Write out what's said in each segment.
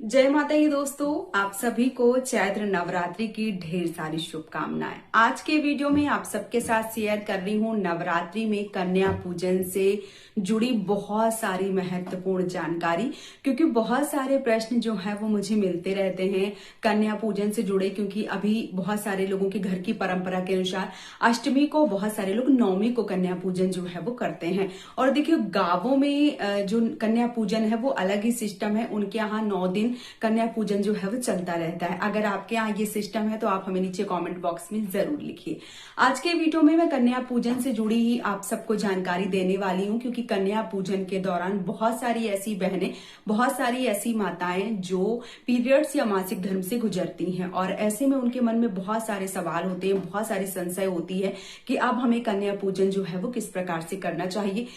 जय माता दी दोस्तों, आप सभी को चैत्र नवरात्रि की ढेर सारी शुभकामनाएं। आज के वीडियो में आप सबके साथ शेयर कर रही हूँ नवरात्रि में कन्या पूजन से जुड़ी बहुत सारी महत्वपूर्ण जानकारी, क्योंकि बहुत सारे प्रश्न जो है वो मुझे मिलते रहते हैं कन्या पूजन से जुड़े। क्योंकि अभी बहुत सारे लोगों के घर की परंपरा के अनुसार अष्टमी को बहुत सारे लोग नवमी को कन्या पूजन जो है वो करते हैं। और देखिए गांवों में जो कन्या पूजन है वो अलग ही सिस्टम है, उनके यहाँ 9 दिन कन्या पूजन जो है वो चलता रहता है। अगर आपके यहाँ ये सिस्टम है तो आप हमें नीचे कमेंट बॉक्स में जरूर लिखिए। आज के वीडियो में मैं कन्या पूजन से जुड़ी ही आप सबको जानकारी देने वाली हूँ, क्योंकि कन्या पूजन के दौरान बहुत सारी ऐसी बहनें, बहुत सारी ऐसी माताएं जो पीरियड्स या मासिक धर्म से गुजरती हैं, और ऐसे में उनके मन में बहुत सारे सवाल होते हैं, बहुत सारी संशय होती है कि अब हमें कन्या पूजन जो है वो किस प्रकार से करना चाहिए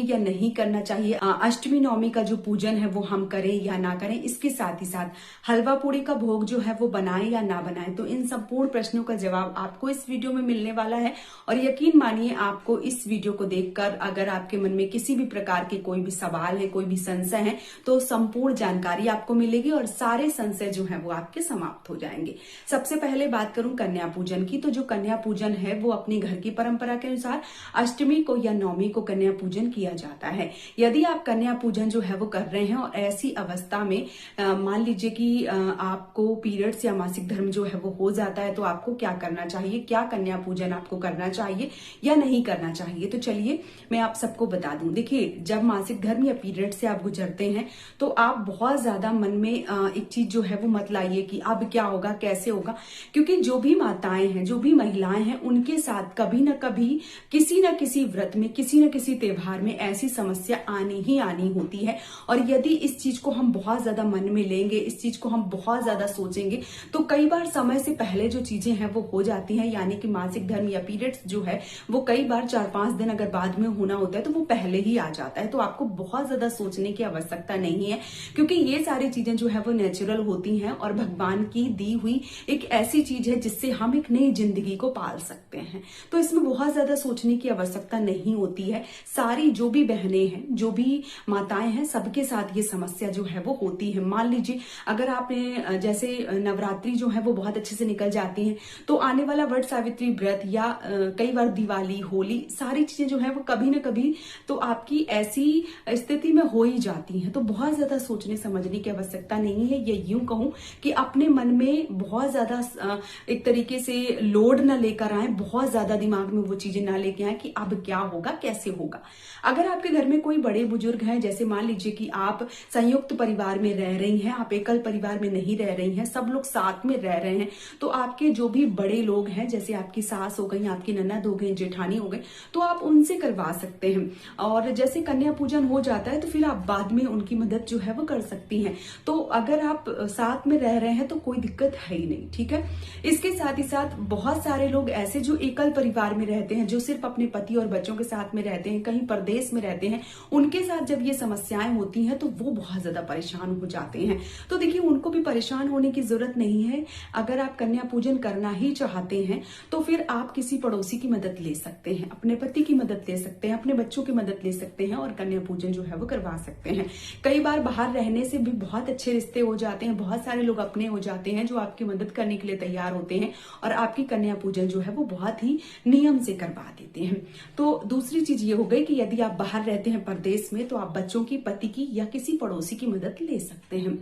या नहीं करना चाहिए। अष्टमी नवमी का जो पूजन है वो हम करें या ना करें, इसके साथ ही साथ हलवा पूड़ी का भोग जो है वो बनाएं या ना बनाएं। तो इन संपूर्ण प्रश्नों का जवाब आपको इस वीडियो में मिलने वाला है। और यकीन मानिए, आपको इस वीडियो को देखकर अगर आपके मन में किसी भी प्रकार के कोई भी सवाल है, कोई भी संशय है, तो संपूर्ण जानकारी आपको मिलेगी और सारे संशय जो है वो आपके समाप्त हो जाएंगे। सबसे पहले बात करूं कन्या पूजन की, तो जो कन्या पूजन है वो अपनी घर की परंपरा के अनुसार अष्टमी को या नवमी को कन्या पूजन किया जाता है। यदि आप कन्या पूजन जो है वो कर रहे हैं और ऐसी अवस्था में मान लीजिए कि आपको पीरियड्स या मासिक धर्म जो है वो हो जाता है, तो आपको क्या करना चाहिए, क्या कन्या पूजन आपको करना चाहिए या नहीं करना चाहिए। तो चलिए मैं आप सबको बता दूं। देखिए, जब मासिक धर्म या पीरियड से आप गुजरते हैं तो आप बहुत ज्यादा मन में एक चीज जो है वो मत लाइए कि अब क्या होगा, कैसे होगा, क्योंकि जो भी माताएं हैं, जो भी महिलाएं हैं, उनके साथ कभी ना कभी किसी न किसी व्रत में, किसी न किसी त्योहार में ऐसी समस्या आनी ही आनी होती है। और यदि इस चीज को हम बहुत ज्यादा मन में लेंगे, इस चीज को हम बहुत ज्यादा सोचेंगे, तो कई बार समय से पहले जो चीजें हैं वो हो जाती हैं। यानी कि मासिक धर्म या पीरियड्स जो है वो कई बार 4-5 दिन अगर बाद में होना होता है तो वो पहले ही आ जाता है। तो आपको बहुत ज्यादा सोचने की आवश्यकता नहीं है, क्योंकि ये सारी चीजें जो है वो नेचुरल होती हैं और भगवान की दी हुई एक ऐसी चीज है जिससे हम एक नई जिंदगी को पाल सकते हैं। तो इसमें बहुत ज्यादा सोचने की आवश्यकता नहीं होती है। सारी जो भी बहनें हैं, जो भी माताएं हैं, सबके साथ ये समस्या जो है वो होती है। मान लीजिए अगर आपने जैसे नवरात्रि जो है वो बहुत अच्छे से निकल जाती हैं, तो आने वाला वट सावित्री व्रत या कई बार दिवाली, होली, सारी चीजें जो है वो कभी ना कभी तो आपकी ऐसी स्थिति में हो ही जाती हैं। तो बहुत ज्यादा सोचने समझने की आवश्यकता नहीं है। ये यूं कहूं कि अपने मन में बहुत ज्यादा एक तरीके से लोड ना लेकर आए, बहुत ज्यादा दिमाग में वो चीजें ना लेके आए कि अब क्या होगा, कैसे होगा। अगर आपके घर में कोई बड़े बुजुर्ग हैं, जैसे मान लीजिए कि आप संयुक्त परिवार में रह रही हैं, आप एकल परिवार में नहीं रह रही हैं, सब लोग साथ में रह रहे हैं, तो आपके जो भी बड़े लोग हैं, जैसे आपकी सास हो गई, आपकी ननद हो गई, जेठानी हो गई, तो आप उनसे करवा सकते हैं। और जैसे कन्या पूजन हो जाता है तो फिर आप बाद में उनकी मदद जो है वो कर सकती हैं। तो अगर आप साथ में रह रहे हैं तो कोई दिक्कत है ही नहीं, ठीक है। इसके साथ ही साथ बहुत सारे लोग ऐसे जो एकल परिवार में रहते हैं, जो सिर्फ अपने पति और बच्चों के साथ में रहते हैं, कहीं परदेश में रहते हैं, उनके साथ जब ये समस्याएं होती हैं तो वो बहुत ज्यादा परेशान हो जाते हैं। तो देखिए, उनको भी परेशान होने की जरूरत नहीं है। अगर आप कन्या पूजन करना ही चाहते हैं तो फिर आप किसी पड़ोसी की मदद ले सकते हैं, अपने पति की मदद ले सकते हैं, अपने बच्चों की मदद ले सकते हैं और कन्या पूजन जो है वो करवा सकते हैं। कई बार बाहर रहने से भी बहुत अच्छे रिश्ते हो जाते हैं, बहुत सारे लोग अपने हो जाते हैं जो आपकी मदद करने के लिए तैयार होते हैं और आपकी कन्या पूजन जो है वो बहुत ही नियम से करवा देते हैं। तो दूसरी चीज ये हो गई कि यदि आप बाहर रहते हैं परदेश में, तो आप बच्चों की, पति की या किसी पड़ोसी की मदद ले सकते हैं।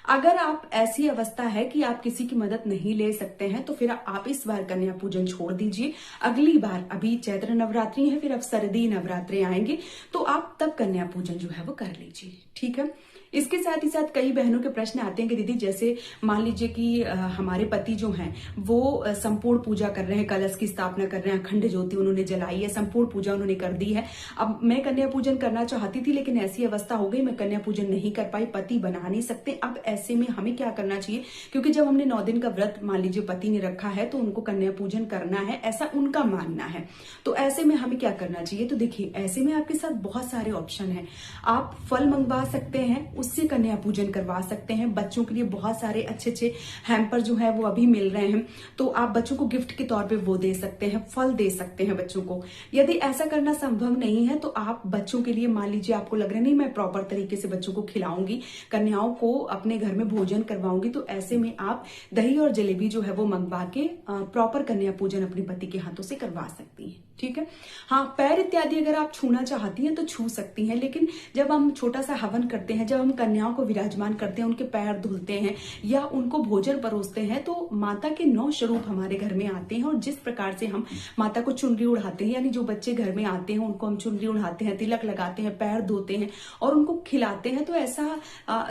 अगर आप ऐसी अवस्था है कि आप किसी की मदद नहीं ले सकते हैं, तो फिर आप इस बार कन्या पूजन छोड़ दीजिए। अगली बार, अभी चैत्र नवरात्रि है, फिर अब सर्दी नवरात्रि आएंगे, तो आप तब कन्या पूजन जो है वो कर लीजिए, ठीक है। इसके साथ ही साथ कई बहनों के प्रश्न आते हैं कि दीदी, जैसे मान लीजिए कि हमारे पति जो हैं वो संपूर्ण पूजा कर रहे हैं, कलश की स्थापना कर रहे हैं, अखंड ज्योति उन्होंने जलाई है, संपूर्ण पूजा उन्होंने कर दी है। अब मैं कन्या पूजन करना चाहती थी, लेकिन ऐसी अवस्था हो गई, मैं कन्या पूजन नहीं कर पाई, पति बना नहीं सकते। अब ऐसे में हमें क्या करना चाहिए, क्योंकि जब हमने 9 दिन का व्रत मान लीजिए पति ने रखा है तो उनको कन्या पूजन करना है, ऐसा उनका मानना है। तो ऐसे में हमें क्या करना चाहिए, तो देखिए, ऐसे में आपके साथ बहुत सारे ऑप्शन है। आप फल मंगवा सकते हैं, उससे कन्या पूजन करवा सकते हैं। बच्चों के लिए बहुत सारे अच्छे अच्छे हैम्पर जो है वो अभी मिल रहे हैं, तो आप बच्चों को गिफ्ट के तौर पे वो दे सकते हैं, फल दे सकते हैं बच्चों को। यदि ऐसा करना संभव नहीं है तो आप बच्चों के लिए, मान लीजिए आपको लग रहा है नहीं मैं प्रॉपर तरीके से बच्चों को खिलाऊंगी, कन्याओं को अपने घर में भोजन करवाऊंगी, तो ऐसे में आप दही और जलेबी जो है वो मंगवा के प्रॉपर कन्या पूजन अपने पति के हाथों से करवा सकती हैं। ठीक है। हाँ, पैर इत्यादि अगर आप छूना चाहती हैं तो छू सकती हैं, लेकिन जब हम छोटा सा हवन करते हैं, जब हम कन्याओं को विराजमान करते हैं, उनके पैर धुलते हैं या उनको भोजन परोसते हैं, तो माता के 9 स्वरूप हमारे घर में आते हैं। और जिस प्रकार से हम माता को चुनरी उड़ाते हैं, यानी जो बच्चे घर में आते हैं उनको हम चुनरी उड़ाते हैं, तिलक लगाते हैं, पैर धोते हैं और उनको खिलाते हैं, तो ऐसा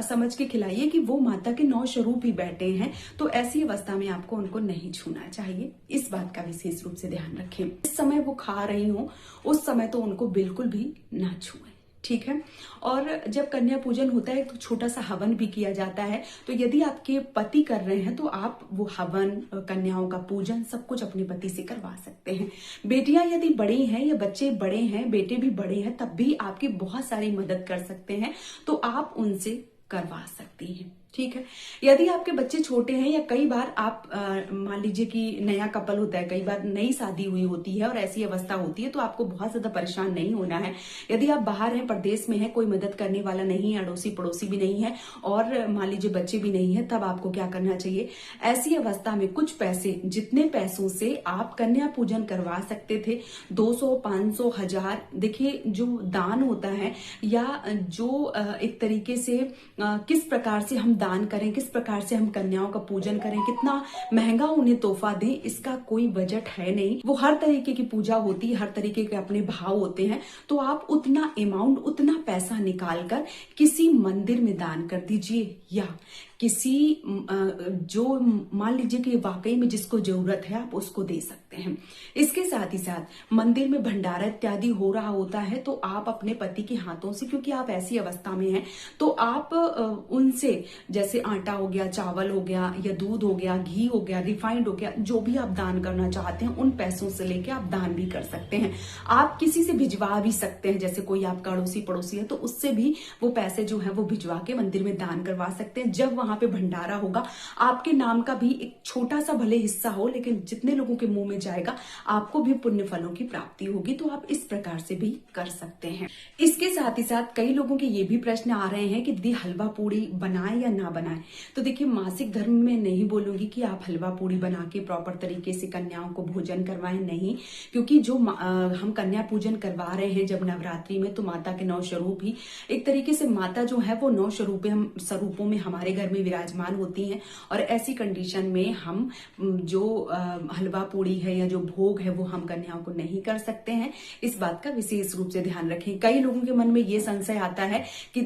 समझ के खिलाइए कि वो माता के 9 स्वरूप ही बैठे हैं। तो ऐसी अवस्था में आपको उनको नहीं छूना चाहिए, इस बात का विशेष रूप से ध्यान रखें। इस समय वो खा रही हो उस समय तो उनको बिल्कुल भी ना छुएं। ठीक है। और जब कन्या पूजन होता है तो छोटा सा हवन भी किया जाता है, तो यदि आपके पति कर रहे हैं तो आप वो हवन, कन्याओं का पूजन सब कुछ अपने पति से करवा सकते हैं। बेटियां यदि बड़ी हैं या बच्चे बड़े हैं, बेटे भी बड़े हैं, तब भी आपकी बहुत सारी मदद कर सकते हैं, तो आप उनसे करवा सकती हैं। ठीक है। यदि आपके बच्चे छोटे हैं या कई बार आप मान लीजिए कि नया कपल होता है, कई बार नई शादी हुई होती है और ऐसी अवस्था होती है, तो आपको बहुत ज्यादा परेशान नहीं होना है। यदि आप बाहर हैं, प्रदेश में हैं, कोई मदद करने वाला नहीं है, अड़ोसी पड़ोसी भी नहीं है और मान लीजिए बच्चे भी नहीं है, तब आपको क्या करना चाहिए, ऐसी अवस्था में कुछ पैसे, जितने पैसों से आप कन्या पूजन करवा सकते थे, 200, 500, 1000, देखिए जो दान होता है या जो एक तरीके से किस प्रकार से हम दान करें, किस प्रकार से हम कन्याओं का पूजन करें, कितना महंगा उन्हें तोहफा दें, इसका कोई बजट है नहीं। वो हर तरीके की पूजा होती है, हर तरीके के अपने भाव होते हैं, तो आप उतना अमाउंट, उतना पैसा निकाल कर किसी मंदिर में दान कर दीजिए या किसी जो मान लीजिए कि वाकई में जिसको जरूरत है आप उसको दे सकते हैं। इसके साथ ही साथ मंदिर में भंडारा इत्यादि हो रहा होता है, तो आप अपने पति के हाथों से, क्योंकि आप ऐसी अवस्था में हैं, तो आप उनसे, जैसे आटा हो गया, चावल हो गया या दूध हो गया, घी हो गया, रिफाइंड हो गया, जो भी आप दान करना चाहते हैं उन पैसों से लेके आप दान भी कर सकते हैं। आप किसी से भिजवा भी सकते हैं, जैसे कोई आपका अड़ोसी पड़ोसी है तो उससे भी वो पैसे जो है वो भिजवा के मंदिर में दान करवा सकते हैं। जब वहां पे भंडारा होगा, आपके नाम का भी एक छोटा सा भले हिस्सा हो, लेकिन जितने लोगों के मुंह में जाएगा आपको भी पुण्य फलों की प्राप्ति होगी, तो आप इस प्रकार से भी कर सकते हैं। इसके साथ ही साथ कई लोगों के ये भी प्रश्न आ रहे हैं कि दीदी हलवा पूड़ी बनाए या ना बनाए। तो देखिए, मासिक धर्म में नहीं बोलूंगी कि आप हलवा पूड़ी बना के प्रॉपर तरीके से कन्याओं को भोजन करवाएं, नहीं, क्योंकि जो हम कन्या पूजन करवा रहे हैं जब नवरात्रि में, तो माता के 9 स्वरूप ही एक तरीके से माता जो है वो 9 स्वरूपों में हमारे घर में विराजमान होती हैं। और ऐसी कंडीशन में हम जो हलवा पूड़ी है या जो भोग है वो हम कन्याओं को नहीं कर सकते हैं। इस बात का विशेष रूप से ध्यान रखें। कई लोगों के मन में ये संशय आता है कि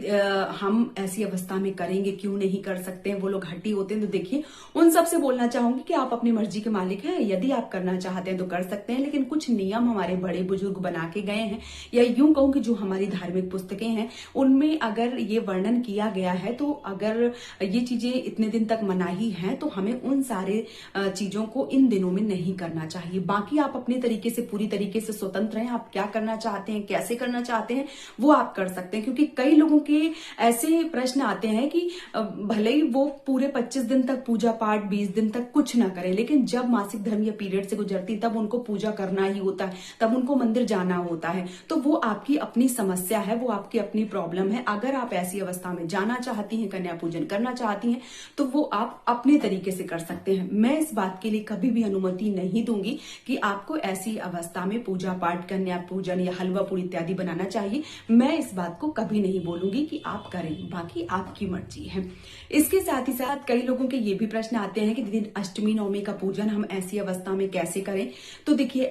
हम ऐसी अवस्था में करेंगे, क्यों नहीं कर सकते हैं, वो लोग हट्टी होते हैं। तो देखिए, उन सबसे बोलना चाहूंगी कि आप अपनी मर्जी के मालिक हैं, यदि आप करना चाहते हैं तो कर सकते हैं, लेकिन कुछ नियम हमारे बड़े बुजुर्ग बना के गए हैं, या यूं कहूं कि जो हमारी धार्मिक पुस्तकें हैं उनमें अगर ये वर्णन किया गया है, तो अगर ये चीजें इतने दिन तक मनाही हैं तो हमें उन सारे चीजों को इन दिनों में नहीं करना चाहिए। बाकी आप अपने तरीके से, पूरी तरीके से स्वतंत्र हैं, आप क्या करना चाहते हैं, कैसे करना चाहते हैं वो आप कर सकते हैं। क्योंकि कई लोगों के ऐसे प्रश्न आते हैं कि भले ही वो पूरे 25 दिन तक पूजा पाठ, 20 दिन तक कुछ ना करें, लेकिन जब मासिक धर्म या पीरियड से गुजरती तब उनको पूजा करना ही होता है, तब उनको मंदिर जाना होता है। तो वो आपकी अपनी समस्या है, वो आपकी अपनी प्रॉब्लम है। अगर आप ऐसी अवस्था में जाना चाहती हैं, कन्या पूजन करना चाहती हैं, तो वो आप अपने तरीके से कर सकते हैं। मैं इस बात के लिए कभी भी अनुमति नहीं दूंगी कि आपको ऐसी अवस्था में पूजा पाठ, कन्या पूजन या हलवा पूड़ी इत्यादि बनाना चाहिए। मैं इस बात को कभी नहीं बोलूंगी कि आप करें, बाकी आपकी मर्जी है। इसके साथ ही साथ कई लोगों के ये भी प्रश्न आते हैं कि दीदी अष्टमी नवमी का पूजन हम ऐसी अवस्था में कैसे करें। तो देखिए,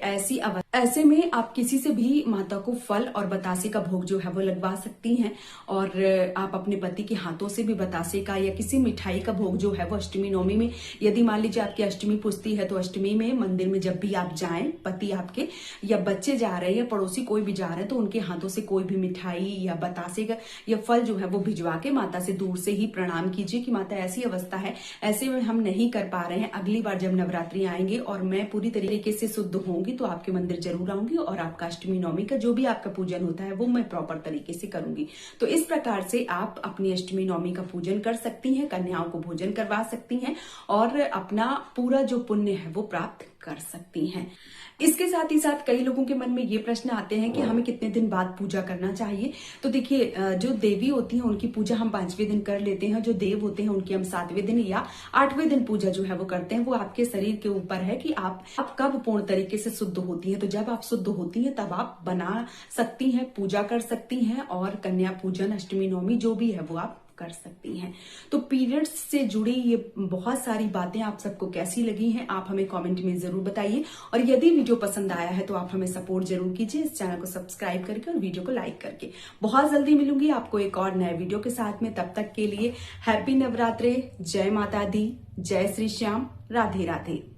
ऐसे में आप किसी से भी माता को फल और बतासे का भोग जो है वो लगवा सकती हैं, और आप अपने पति के हाथों से भी बतासे का या किसी मिठाई का भोग जो है वो अष्टमी नवमी में, यदि मान लीजिए आपकी अष्टमी पुजती है तो अष्टमी में मंदिर में जब भी आप जाएं, पति आपके या बच्चे जा रहे हैं या पड़ोसी कोई भी जा रहे हैं, तो उनके हाथों से कोई भी मिठाई या बतासे का या फल जो है वो भिजवा के माता से दूर से ही प्रणाम कीजिए कि माता ऐसी अवस्था है, ऐसे में हम नहीं कर पा रहे हैं, अगली बार जब नवरात्रि आएंगे और मैं पूरी तरीके से शुद्ध होंगी तो आपके मंदिर में जरूर आऊंगी और आपका अष्टमी नवमी का जो भी आपका पूजन होता है वो मैं प्रॉपर तरीके से करूंगी। तो इस प्रकार से आप अपनी अष्टमी नवमी का पूजन कर सकती हैं, कन्याओं को भोजन करवा सकती हैं और अपना पूरा जो पुण्य है वो प्राप्त कर सकती हैं। इसके साथ ही साथ कई लोगों के मन में ये प्रश्न आते हैं कि हमें कितने दिन बाद पूजा करना चाहिए। तो देखिए, जो देवी होती हैं उनकी पूजा हम 5वें दिन कर लेते हैं, जो देव होते हैं उनकी हम 7वें दिन या 8वें दिन पूजा जो है वो करते हैं। वो आपके शरीर के ऊपर है कि आप कब पूर्ण तरीके से शुद्ध होती हैं। तो जब आप शुद्ध होती हैं तब आप बना सकती हैं, पूजा कर सकती हैं और कन्या पूजन, अष्टमी नवमी जो भी है वो आप कर सकती हैं। तो पीरियड्स से जुड़ी ये बहुत सारी बातें आप सबको कैसी लगी हैं, आप हमें कमेंट में जरूर बताइए। और यदि वीडियो पसंद आया है तो आप हमें सपोर्ट जरूर कीजिए, इस चैनल को सब्सक्राइब करके और वीडियो को लाइक करके। बहुत जल्दी मिलूंगी आपको एक और नए वीडियो के साथ में। तब तक के लिए हैप्पी नवरात्रे, जय माता दी, जय श्री श्याम, राधे राधे।